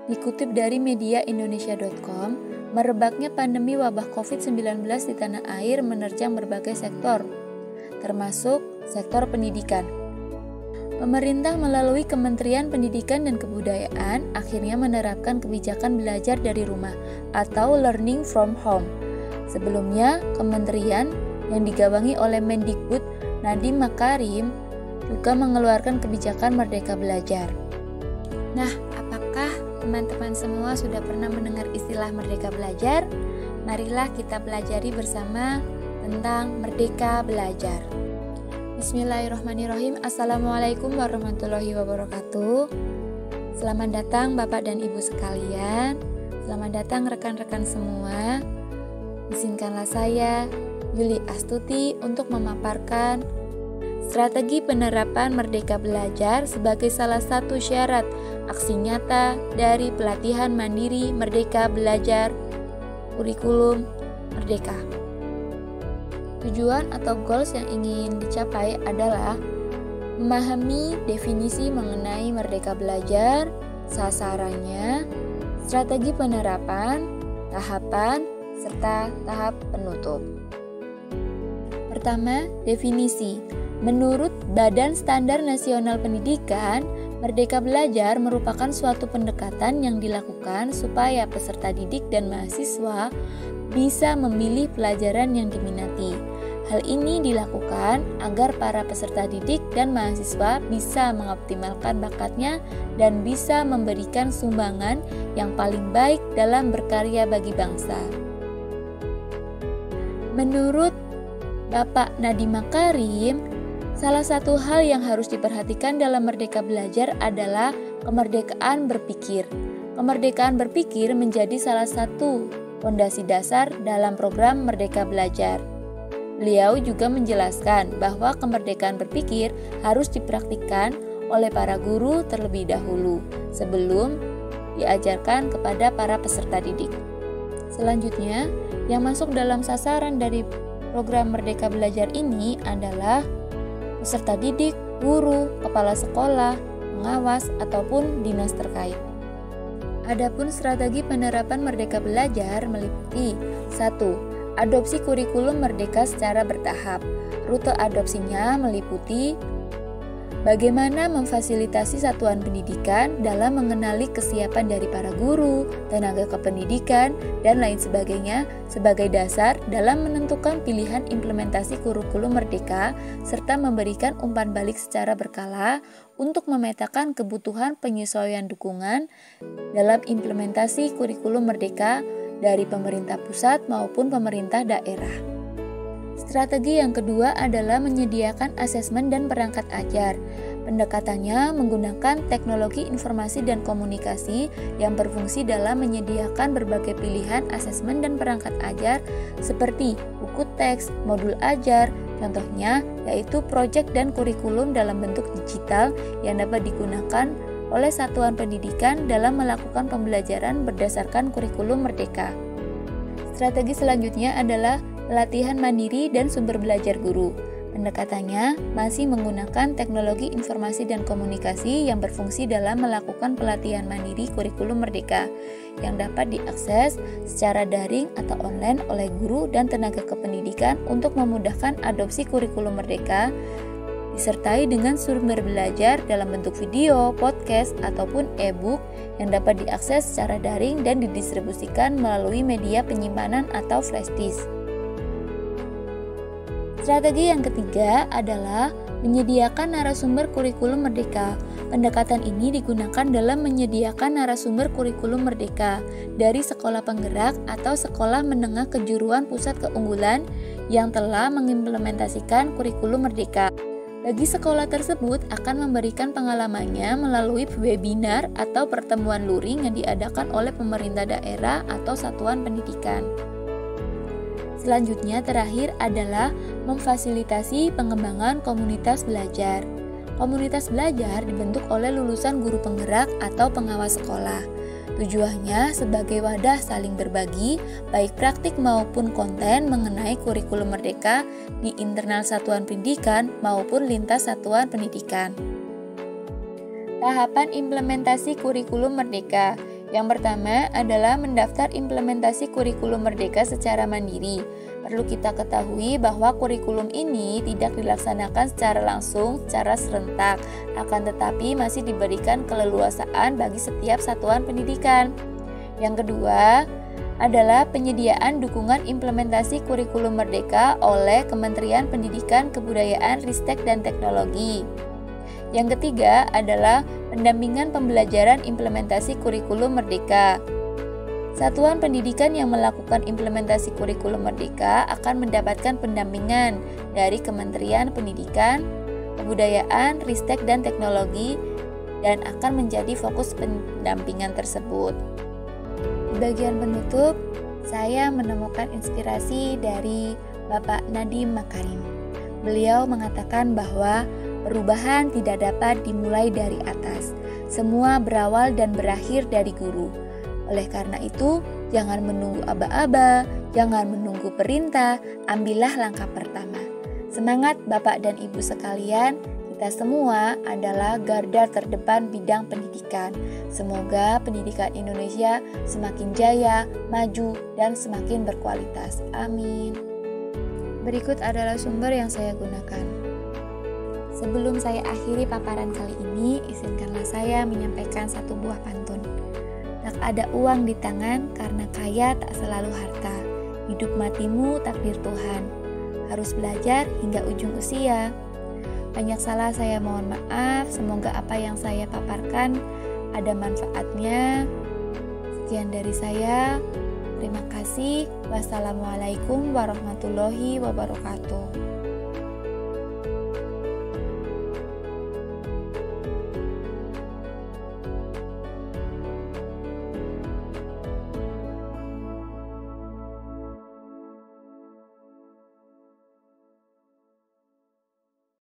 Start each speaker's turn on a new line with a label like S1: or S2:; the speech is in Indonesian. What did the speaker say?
S1: Dikutip dari mediaindonesia.com, merebaknya pandemi wabah COVID-19 di tanah air menerjang berbagai sektor, termasuk sektor pendidikan. Pemerintah melalui Kementerian Pendidikan dan Kebudayaan akhirnya menerapkan kebijakan belajar dari rumah atau learning from home. Sebelumnya, kementerian yang digawangi oleh Mendikbud Nadiem Makarim juga mengeluarkan kebijakan Merdeka Belajar. Nah, apakah teman-teman semua sudah pernah mendengar istilah Merdeka Belajar? Marilah kita pelajari bersama tentang Merdeka Belajar. Bismillahirrahmanirrahim. Assalamualaikum warahmatullahi wabarakatuh. Selamat datang Bapak dan Ibu sekalian. Selamat datang rekan-rekan semua. Izinkanlah saya, Yuli Astuti, untuk memaparkan strategi penerapan Merdeka Belajar sebagai salah satu syarat aksi nyata dari pelatihan mandiri Merdeka Belajar Kurikulum Merdeka. Tujuan atau goals yang ingin dicapai adalah memahami definisi mengenai Merdeka Belajar, sasarannya, strategi penerapan, tahapan, serta tahap penutup. Pertama, definisi. Menurut Badan Standar Nasional Pendidikan, Merdeka Belajar merupakan suatu pendekatan yang dilakukan supaya peserta didik dan mahasiswa bisa memilih pelajaran yang diminati. Hal ini dilakukan agar para peserta didik dan mahasiswa bisa mengoptimalkan bakatnya dan bisa memberikan sumbangan yang paling baik dalam berkarya bagi bangsa. Menurut Bapak Nadiem Makarim, salah satu hal yang harus diperhatikan dalam Merdeka Belajar adalah kemerdekaan berpikir. Kemerdekaan berpikir menjadi salah satu fondasi dasar dalam program Merdeka Belajar. Beliau juga menjelaskan bahwa kemerdekaan berpikir harus dipraktikkan oleh para guru terlebih dahulu sebelum diajarkan kepada para peserta didik. Selanjutnya, yang masuk dalam sasaran dari program Merdeka Belajar ini adalah peserta didik, guru, kepala sekolah, pengawas, ataupun dinas terkait. Adapun strategi penerapan Merdeka Belajar meliputi 1. Adopsi kurikulum merdeka secara bertahap. Rute adopsinya meliputi bagaimana memfasilitasi satuan pendidikan dalam mengenali kesiapan dari para guru, tenaga kependidikan, dan lain sebagainya sebagai dasar dalam menentukan pilihan implementasi kurikulum merdeka serta memberikan umpan balik secara berkala untuk memetakan kebutuhan penyesuaian dukungan dalam implementasi kurikulum merdeka dari pemerintah pusat maupun pemerintah daerah. Strategi yang kedua adalah menyediakan asesmen dan perangkat ajar. Pendekatannya menggunakan teknologi informasi dan komunikasi yang berfungsi dalam menyediakan berbagai pilihan asesmen dan perangkat ajar seperti buku teks, modul ajar, contohnya yaitu proyek dan kurikulum dalam bentuk digital yang dapat digunakan oleh satuan pendidikan dalam melakukan pembelajaran berdasarkan kurikulum merdeka. Strategi selanjutnya adalah pelatihan mandiri dan sumber belajar guru. Pendekatannya masih menggunakan teknologi informasi dan komunikasi yang berfungsi dalam melakukan pelatihan mandiri kurikulum merdeka yang dapat diakses secara daring atau online oleh guru dan tenaga kependidikan untuk memudahkan adopsi kurikulum merdeka, disertai dengan sumber belajar dalam bentuk video, podcast, ataupun e-book yang dapat diakses secara daring dan didistribusikan melalui media penyimpanan atau flash disk. Strategi yang ketiga adalah menyediakan narasumber kurikulum merdeka. Pendekatan ini digunakan dalam menyediakan narasumber kurikulum merdeka dari sekolah penggerak atau sekolah menengah kejuruan pusat keunggulan yang telah mengimplementasikan kurikulum merdeka. Bagi sekolah tersebut akan memberikan pengalamannya melalui webinar atau pertemuan luring yang diadakan oleh pemerintah daerah atau satuan pendidikan. Selanjutnya terakhir adalah memfasilitasi pengembangan komunitas belajar. Komunitas belajar dibentuk oleh lulusan guru penggerak atau pengawas sekolah. Tujuannya sebagai wadah saling berbagi, baik praktik maupun konten mengenai kurikulum merdeka di internal satuan pendidikan maupun lintas satuan pendidikan. Tahapan implementasi kurikulum merdeka. Yang pertama adalah mendaftar implementasi kurikulum Merdeka secara mandiri. Perlu kita ketahui bahwa kurikulum ini tidak dilaksanakan secara langsung, secara serentak, akan tetapi masih diberikan keleluasaan bagi setiap satuan pendidikan. Yang kedua adalah penyediaan dukungan implementasi kurikulum Merdeka oleh Kementerian Pendidikan, Kebudayaan, Ristek, dan Teknologi. Yang ketiga adalah pendampingan pembelajaran implementasi kurikulum Merdeka. Satuan pendidikan yang melakukan implementasi kurikulum Merdeka akan mendapatkan pendampingan dari Kementerian Pendidikan, Kebudayaan, Ristek, dan Teknologi dan akan menjadi fokus pendampingan tersebut. Di bagian penutup, saya menemukan inspirasi dari Bapak Nadiem Makarim. Beliau mengatakan bahwa perubahan tidak dapat dimulai dari atas. Semua berawal dan berakhir dari guru. Oleh karena itu, jangan menunggu aba-aba, jangan menunggu perintah, ambillah langkah pertama. Semangat Bapak dan Ibu sekalian, kita semua adalah garda terdepan bidang pendidikan. Semoga pendidikan Indonesia semakin jaya, maju, dan semakin berkualitas. Amin. Berikut adalah sumber yang saya gunakan. Sebelum saya akhiri paparan kali ini, izinkanlah saya menyampaikan satu buah pantun. Tak ada uang di tangan karena kaya tak selalu harta. Hidup matimu takdir Tuhan. Harus belajar hingga ujung usia. Banyak salah saya mohon maaf. Semoga apa yang saya paparkan ada manfaatnya. Sekian dari saya. Terima kasih. Wassalamualaikum warahmatullahi wabarakatuh.